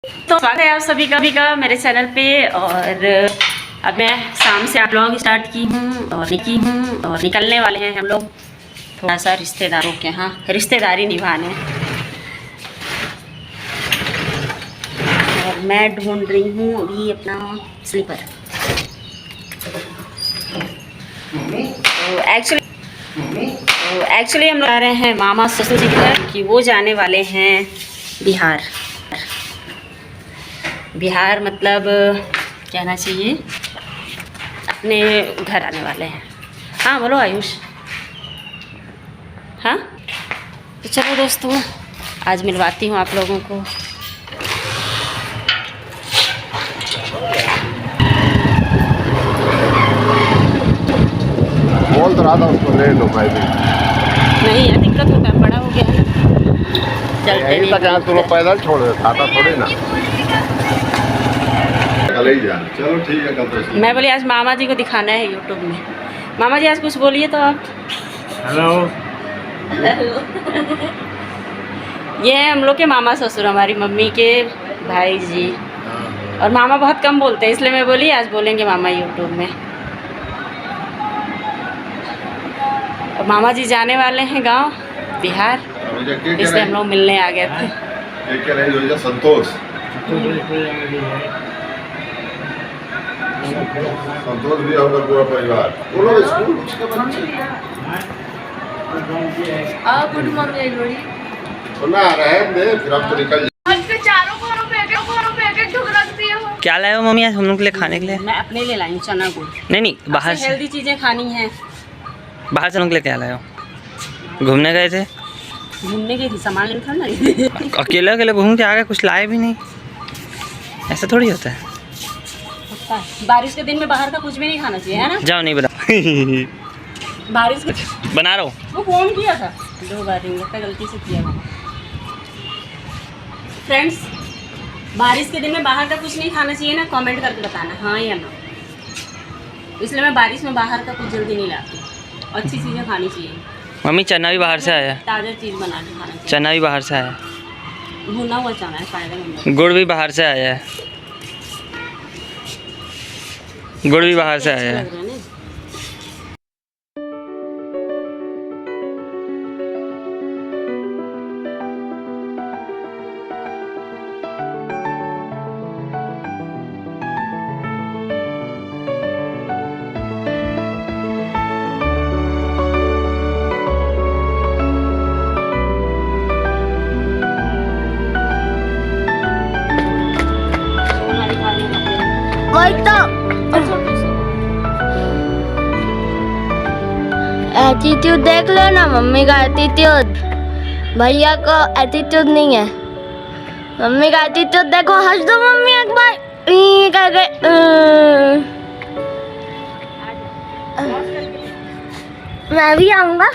तो स्वागत है आप सभी का मेरे चैनल पे। और अब मैं शाम से ब्लॉग स्टार्ट की हूँ और निकलने वाले हैं हम लोग थोड़ा सा रिश्तेदारों के यहाँ रिश्तेदारी निभाने। और मैं ढूंढ रही हूँ अभी अपना स्लीपर। तो एक्चुअली हम लोग आ रहे हैं मामा ससुर जी के घर कि वो जाने वाले हैं बिहार मतलब कहना चाहिए अपने घर आने वाले हैं। हाँ बोलो आयुष। हाँ तो चलो दोस्तों आज मिलवाती हूँ आप लोगों को। बोल तो रहा था उसको ले लो भाई। नहीं यार दिक्कत होता है, बड़ा हो गया है चलते यही तक यहाँ तुम लोग पैदल छोड़ दे खाता थोड़ी ना कल ही जाना। चलो ठीक है कल तो मैं बोली आज मामा जी को दिखाना है यूट्यूब में। मामा जी आज कुछ बोलिए तो आप। हेलो। ये है हम लोग के मामा ससुर, हमारी मम्मी के भाई जी। और मामा बहुत कम बोलते हैं इसलिए मैं बोली आज बोलेंगे मामा यूट्यूब में। और मामा जी जाने वाले हैं गांव बिहार, इसलिए हम लोग मिलने आ गए थे। संतोष संतोष भी होगा पूरा परिवार। बोलो स्कूल गुड मॉर्निंग सुना रहे दे फिर अब तो निकल। क्या लाए हो मम्मी आज हम लोग के लिए खाने के लिए? मैं अपने लिए लाई हूँ चना गुड़। नहीं बाहर से हेल्दी चीज़ें खानी हैं। बाहर से हम लोग के लिए क्या लाए हो? घूमने गए थे? घूमने गई थी, सामान लेना था ना। अकेले घूम के आ गए, कुछ लाए भी नहीं। ऐसा थोड़ी होता है। पक्का है। बारिश के दिन में बाहर का कुछ भी नहीं खाना चाहिए है ना। जाओ नहीं बता। बारिश के बना रहा हूँ। वो फोन किया था 2 बार, रिंग लगता गलती से किया मैंने। फ्रेंड्स बारिश के दिन में बाहर का कुछ नहीं खाना चाहिए ना, कमेंट करके बताना हाँ या ना। इसलिए मैं बारिश में बाहर का कुछ जल्दी नहीं लाती। अच्छी चीज़ें खानी चाहिए। मम्मी चना भी बाहर से आया है। ताज़ा चीज़ बना के खाना चाहिए। चना भी बाहर से आया है। भुना हुआ चना है, फायदेमंद। गुड़ भी बाहर से आया है। गुड़ भी बाहर से आया है। एटीट्यूड देख लो ना, मम्मी का एटीट्यूड। भैया को एटीट्यूड नहीं है। मम्मी का एटीट्यूड देखो, हंस दो मम्मी एक बार। ई करके मैं भी आऊंगा।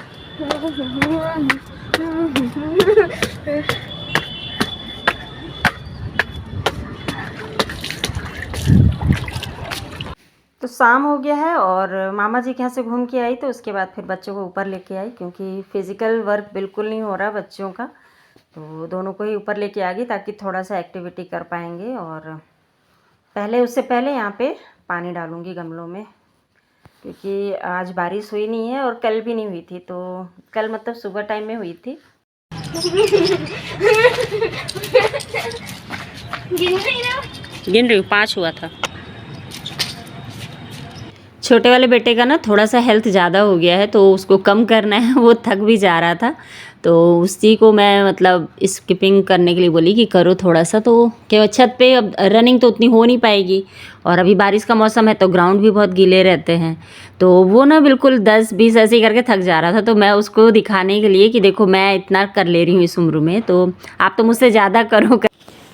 तो शाम हो गया है और मामा जी के यहाँ से घूम के आई, तो उसके बाद फिर बच्चों को ऊपर लेके आई क्योंकि फ़िज़िकल वर्क बिल्कुल नहीं हो रहा बच्चों का। तो दोनों को ही ऊपर लेके आ गई ताकि थोड़ा सा एक्टिविटी कर पाएंगे। और उससे पहले यहाँ पे पानी डालूँगी गमलों में क्योंकि आज बारिश हुई नहीं है और कल भी नहीं हुई थी। तो कल मतलब सुबह टाइम में हुई थी। गिन रही हूँ 5 हुआ था। छोटे वाले बेटे का ना थोड़ा सा हेल्थ ज़्यादा हो गया है तो उसको कम करना है, वो थक भी जा रहा था। तो उसी को मैं मतलब स्किपिंग करने के लिए बोली कि करो थोड़ा सा। तो क्या छत पे अब रनिंग तो उतनी हो नहीं पाएगी और अभी बारिश का मौसम है तो ग्राउंड भी बहुत गीले रहते हैं। तो वो ना बिल्कुल 10-20 ऐसे ही करके थक जा रहा था। तो मैं उसको दिखाने के लिए कि देखो मैं इतना कर ले रही हूँ इस उम्र में, तो आप तो मुझसे ज़्यादा करो।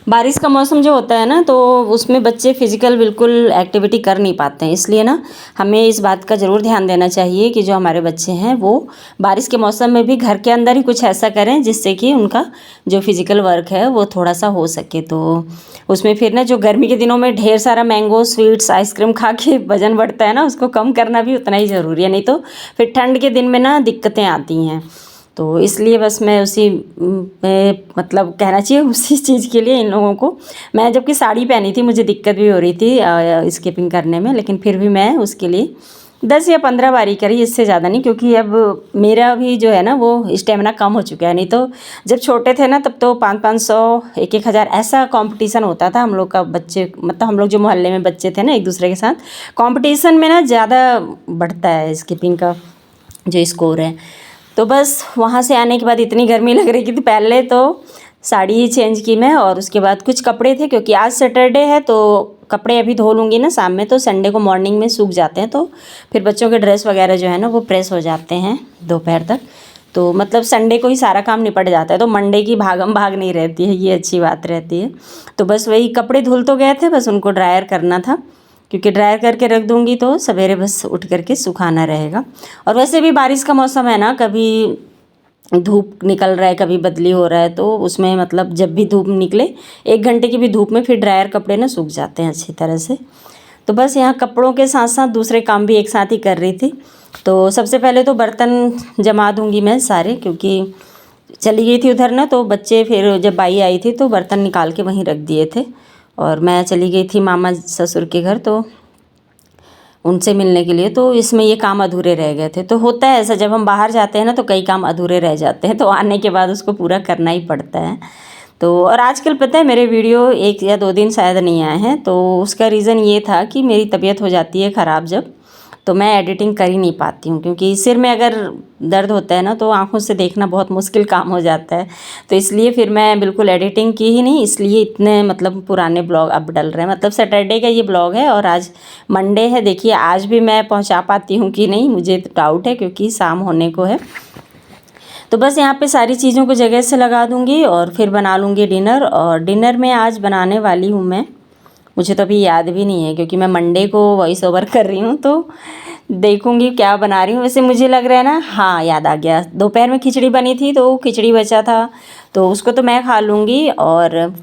बारिश का मौसम जो होता है ना तो उसमें बच्चे फिज़िकल बिल्कुल एक्टिविटी कर नहीं पाते हैं। इसलिए ना हमें इस बात का ज़रूर ध्यान देना चाहिए कि जो हमारे बच्चे हैं वो बारिश के मौसम में भी घर के अंदर ही कुछ ऐसा करें जिससे कि उनका जो फिज़िकल वर्क है वो थोड़ा सा हो सके। तो उसमें फिर ना जो गर्मी के दिनों में ढेर सारा मैंगो स्वीट्स आइसक्रीम खा के वजन बढ़ता है ना, उसको कम करना भी उतना ही ज़रूरी है, नहीं तो फिर ठंड के दिन में ना दिक्कतें आती हैं। तो इसलिए बस मैं उसी में मतलब कहना चाहिए उसी चीज़ के लिए इन लोगों को, मैं जबकि साड़ी पहनी थी, मुझे दिक्कत भी हो रही थी स्किपिंग करने में, लेकिन फिर भी मैं उसके लिए 10 या 15 बारी करी, इससे ज़्यादा नहीं, क्योंकि अब मेरा भी जो है ना वो स्टेमिना कम हो चुका है। नहीं तो जब छोटे थे ना तब तो 500-500 1-1000 ऐसा कंपटीशन होता था हम लोग का, बच्चे मतलब हम लोग जो मोहल्ले में बच्चे थे ना एक दूसरे के साथ, कंपटीशन में ना ज़्यादा बढ़ता है स्किपिंग का जो स्कोर है। तो बस वहाँ से आने के बाद इतनी गर्मी लग रही थी, पहले तो साड़ी ही चेंज की मैं, और उसके बाद कुछ कपड़े थे, क्योंकि आज सैटरडे है तो कपड़े अभी धो लूँगी ना शाम में, तो संडे को मॉर्निंग में सूख जाते हैं, तो फिर बच्चों के ड्रेस वगैरह जो है ना वो प्रेस हो जाते हैं दोपहर तक, तो मतलब संडे को ही सारा काम निपट जाता है, तो मंडे की भागम भाग नहीं रहती है, ये अच्छी बात रहती है। तो बस वही कपड़े धुल तो गए थे, बस उनको ड्रायर करना था, क्योंकि ड्रायर करके रख दूँगी तो सवेरे बस उठ करके सुखाना रहेगा। और वैसे भी बारिश का मौसम है ना, कभी धूप निकल रहा है कभी बदली हो रहा है, तो उसमें मतलब जब भी धूप निकले 1 घंटे की भी धूप में फिर ड्रायर कपड़े ना सूख जाते हैं अच्छी तरह से। तो बस यहाँ कपड़ों के साथ साथ दूसरे काम भी एक साथ ही कर रही थी। तो सबसे पहले तो बर्तन जमा दूँगी मैं सारे, क्योंकि चली गई थी उधर ना, तो बच्चे फिर जब बाई आई थी तो बर्तन निकाल के वहीं रख दिए थे, और मैं चली गई थी मामा ससुर के घर, तो उनसे मिलने के लिए, तो इसमें ये काम अधूरे रह गए थे। तो होता है ऐसा, जब हम बाहर जाते हैं ना तो कई काम अधूरे रह जाते हैं, तो आने के बाद उसको पूरा करना ही पड़ता है। तो और आजकल पता है मेरे वीडियो 1 या 2 दिन शायद नहीं आए हैं, तो उसका रीज़न ये था कि मेरी तबीयत हो जाती है ख़राब जब, तो मैं एडिटिंग कर ही नहीं पाती हूँ, क्योंकि सिर में अगर दर्द होता है ना तो आँखों से देखना बहुत मुश्किल काम हो जाता है, तो इसलिए फिर मैं बिल्कुल एडिटिंग की ही नहीं, इसलिए इतने मतलब पुराने ब्लॉग अब डल रहे हैं। मतलब सैटरडे का ये ब्लॉग है और आज मंडे है, देखिए आज भी मैं पहुँचा पाती हूँ कि नहीं, मुझे डाउट है, क्योंकि शाम होने को है। तो बस यहाँ पे सारी चीज़ों को जगह से लगा दूँगी और फिर बना लूँगी डिनर, और डिनर में आज बनाने वाली हूँ मैं, मुझे तो अभी याद भी नहीं है, क्योंकि मैं मंडे को वॉइस ओवर कर रही हूँ, तो देखूँगी क्या बना रही हूँ। वैसे मुझे लग रहा है ना, हाँ याद आ गया, दोपहर में खिचड़ी बनी थी तो खिचड़ी बचा था, तो उसको तो मैं खा लूँगी, और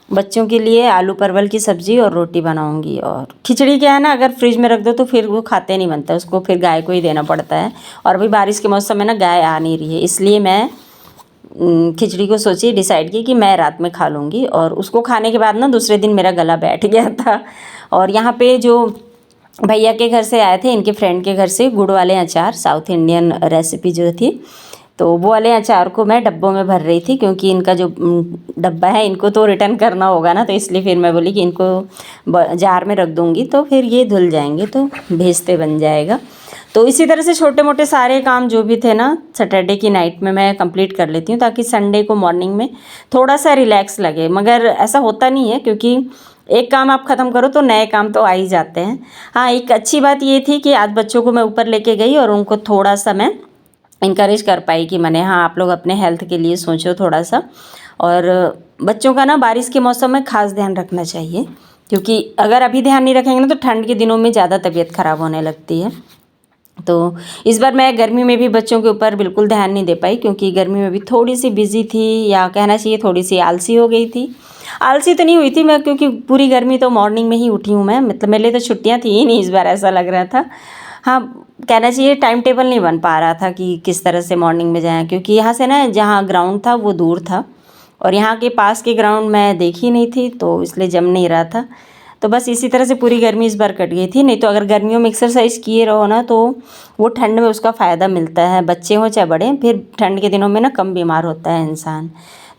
बच्चों के लिए आलू परवल की सब्ज़ी और रोटी बनाऊँगी। और खिचड़ी क्या है ना, अगर फ्रिज में रख दो तो फिर वो खाते नहीं बनता, उसको फिर गाय को ही देना पड़ता है, और अभी बारिश के मौसम में ना गाय आ नहीं रही है, इसलिए मैं खिचड़ी को सोची डिसाइड की कि मैं रात में खा लूँगी। और उसको खाने के बाद ना दूसरे दिन मेरा गला बैठ गया था। और यहाँ पे जो भैया के घर से आए थे, इनके फ्रेंड के घर से गुड़ वाले अचार, साउथ इंडियन रेसिपी जो थी, तो वो वाले अचार को मैं डब्बों में भर रही थी, क्योंकि इनका जो डब्बा है इनको तो रिटर्न करना होगा ना, तो इसलिए फिर मैं बोली कि इनको जार में रख दूँगी, तो फिर ये धुल जाएंगे तो भेजते बन जाएगा। तो इसी तरह से छोटे मोटे सारे काम जो भी थे ना सैटरडे की नाइट में मैं कंप्लीट कर लेती हूँ, ताकि संडे को मॉर्निंग में थोड़ा सा रिलैक्स लगे। मगर ऐसा होता नहीं है, क्योंकि एक काम आप ख़त्म करो तो नए काम तो आ ही जाते हैं। हाँ, एक अच्छी बात ये थी कि आज बच्चों को मैं ऊपर लेके गई और उनको थोड़ा सा मैं इनकरेज कर पाई कि मैंने, हाँ आप लोग अपने हेल्थ के लिए सोचो थोड़ा सा। और बच्चों का ना बारिश के मौसम में ख़ास ध्यान रखना चाहिए, क्योंकि अगर अभी ध्यान नहीं रखेंगे ना तो ठंड के दिनों में ज़्यादा तबीयत ख़राब होने लगती है। तो इस बार मैं गर्मी में भी बच्चों के ऊपर बिल्कुल ध्यान नहीं दे पाई, क्योंकि गर्मी में भी थोड़ी सी बिज़ी थी, या कहना चाहिए थोड़ी सी आलसी हो गई थी। आलसी तो नहीं हुई थी मैं, क्योंकि पूरी गर्मी तो मॉर्निंग में ही उठी हूँ मैं, मतलब मेरे लिए तो छुट्टियाँ थी ही नहीं इस बार, ऐसा लग रहा था। हाँ, कहना चाहिए टाइम टेबल नहीं बन पा रहा था कि किस तरह से मॉर्निंग में जाएँ, क्योंकि यहाँ से ना जहाँ ग्राउंड था वो दूर था, और यहाँ के पास के ग्राउंड मैं देखी नहीं थी, तो इसलिए जम नहीं रहा था। तो बस इसी तरह से पूरी गर्मी इस बार कट गई थी। नहीं तो अगर गर्मियों में एक्सरसाइज किए रहो ना तो वो ठंड में उसका फ़ायदा मिलता है, बच्चे हों चाहे बड़े, फिर ठंड के दिनों में ना कम बीमार होता है इंसान।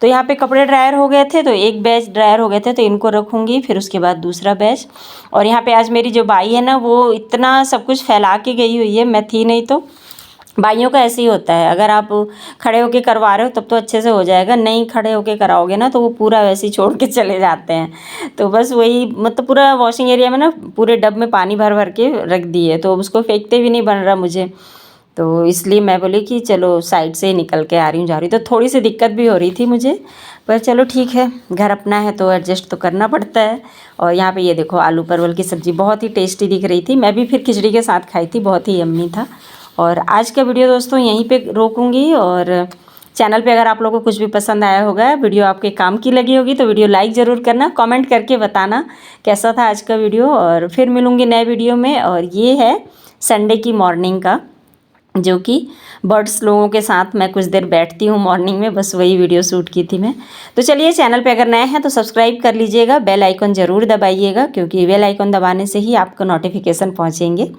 तो यहाँ पे कपड़े ड्रायर हो गए थे, तो एक बैच ड्रायर हो गए थे, तो इनको रखूँगी, फिर उसके बाद दूसरा बैच। और यहाँ पे आज मेरी जो बाई है ना वो इतना सब कुछ फैला के गई हुई है, मैं थी नहीं तो। बाइयों का ऐसे ही होता है, अगर आप खड़े होके करवा रहे हो तब तो अच्छे से हो जाएगा, नहीं खड़े होके कराओगे ना तो वो पूरा वैसे ही छोड़ के चले जाते हैं। तो बस वही, मतलब पूरा वॉशिंग एरिया में ना पूरे डब में पानी भर भर के रख दिए, तो उसको फेंकते भी नहीं बन रहा मुझे, तो इसलिए मैं बोली कि चलो साइड से ही निकल के आ रही हूँ जा रही, तो थोड़ी सी दिक्कत भी हो रही थी मुझे, पर चलो ठीक है, घर अपना है तो एडजस्ट तो करना पड़ता है। और यहाँ पे ये देखो आलू परवल की सब्ज़ी बहुत ही टेस्टी दिख रही थी, मैं भी फिर खिचड़ी के साथ खाई थी, बहुत ही यम्मी था। और आज का वीडियो दोस्तों यहीं पे रोकूंगी, और चैनल पे अगर आप लोगों को कुछ भी पसंद आया होगा, वीडियो आपके काम की लगी होगी तो वीडियो लाइक ज़रूर करना, कमेंट करके बताना कैसा था आज का वीडियो। और फिर मिलूँगी नए वीडियो में, और ये है संडे की मॉर्निंग का जो कि बर्ड्स लोगों के साथ मैं कुछ देर बैठती हूँ मॉर्निंग में, बस वही वीडियो शूट की थी मैं। तो चलिए, चैनल पे अगर नए हैं तो सब्सक्राइब कर लीजिएगा, बेल आइकन ज़रूर दबाइएगा, क्योंकि बेल आइकन दबाने से ही आपको नोटिफिकेशन पहुँचेंगे।